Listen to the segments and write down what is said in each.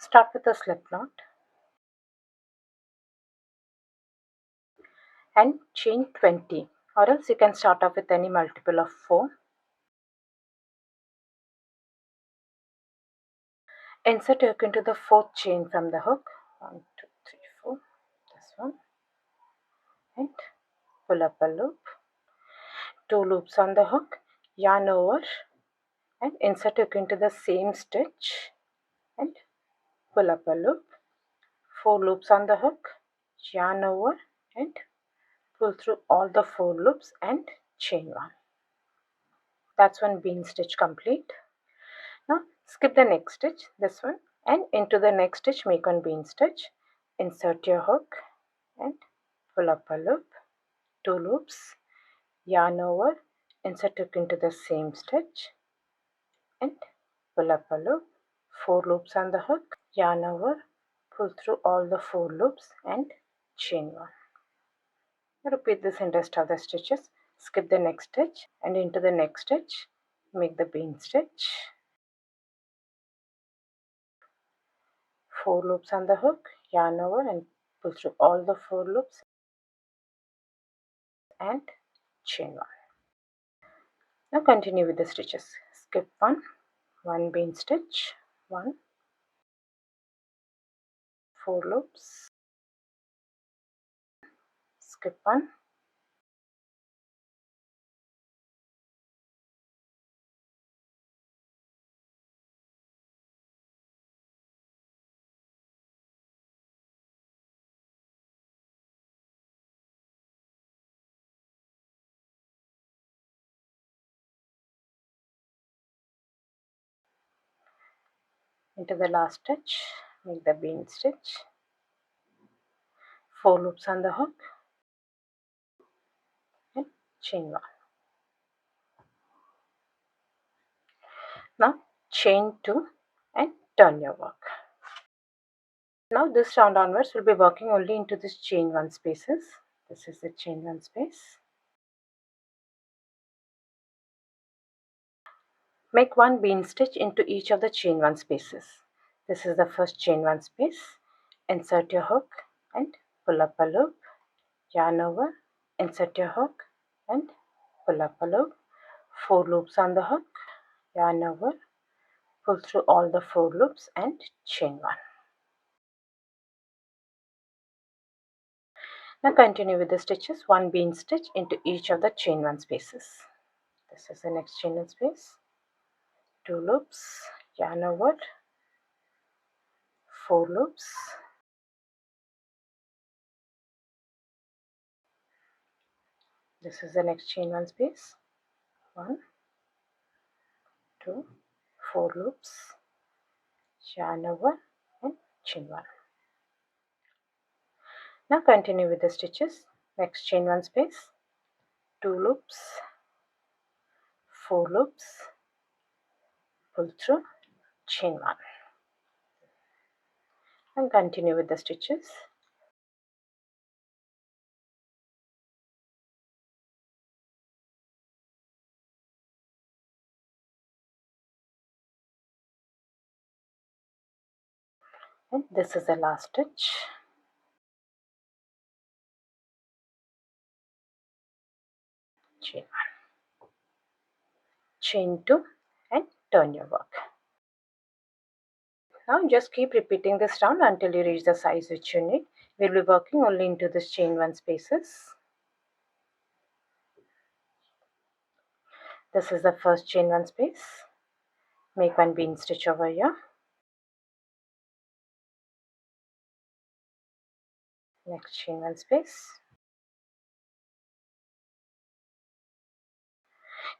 Start with a slip knot and chain 20, or else you can start off with any multiple of 4. Insert your hook into the 4th chain from the hook. 1, 2, 3, 4. This one. And pull up a loop. 2 loops on the hook. Yarn over and insert hook into the same stitch and pull up a loop. 4 loops on the hook. Yarn over and pull through all the 4 loops and chain 1. That's one bean stitch complete. Now skip the next stitch, this one, and into the next stitch make one bean stitch. Insert your hook and pull up a loop. 2 loops, yarn over, insert hook into the same stitch and pull up a loop. 4 loops on the hook, yarn over, pull through all the 4 loops and chain 1. Repeat this in rest of the stitches. Skip the next stitch and into the next stitch make the bean stitch. 4 loops on the hook, yarn over and pull through all the 4 loops and chain 1. Now continue with the stitches. Skip 1 bean stitch, 1, 4 loops, skip 1, into the last stitch make the bean stitch, 4 loops on the hook and chain 1. Now chain 2 and turn your work. Now this round onwards we'll be working only into this chain 1 spaces. This is the chain 1 space. Make 1 bean stitch into each of the chain 1 spaces. This is the first chain 1 space. Insert your hook and pull up a loop. Yarn over, insert your hook and pull up a loop. 4 loops on the hook. Yarn over, pull through all the 4 loops and chain 1. Now continue with the stitches. 1 bean stitch into each of the chain 1 spaces. This is the next chain 1 space. 2 loops, yarn over, 4 loops, this is the next chain 1 space. 1, 2, 4 loops, yarn over and chain 1. Now continue with the stitches. Next chain 1 space, 2 loops, 4 loops, pull through, chain 1, and continue with the stitches. And this is the last stitch. Chain 1, chain 2 and turn your work. Now just keep repeating this round until you reach the size which you need. We'll be working only into this chain 1 spaces. This is the first chain 1 space. Make 1 bean stitch over here. Next chain 1 space.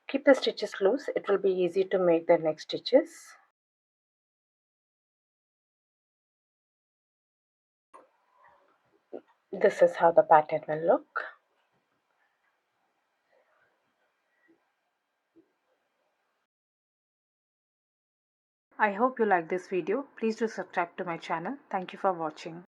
Keep the stitches loose, it will be easy to make the next stitches. This is how the pattern will look. I hope you like this video. Please do subscribe to my channel. Thank you for watching.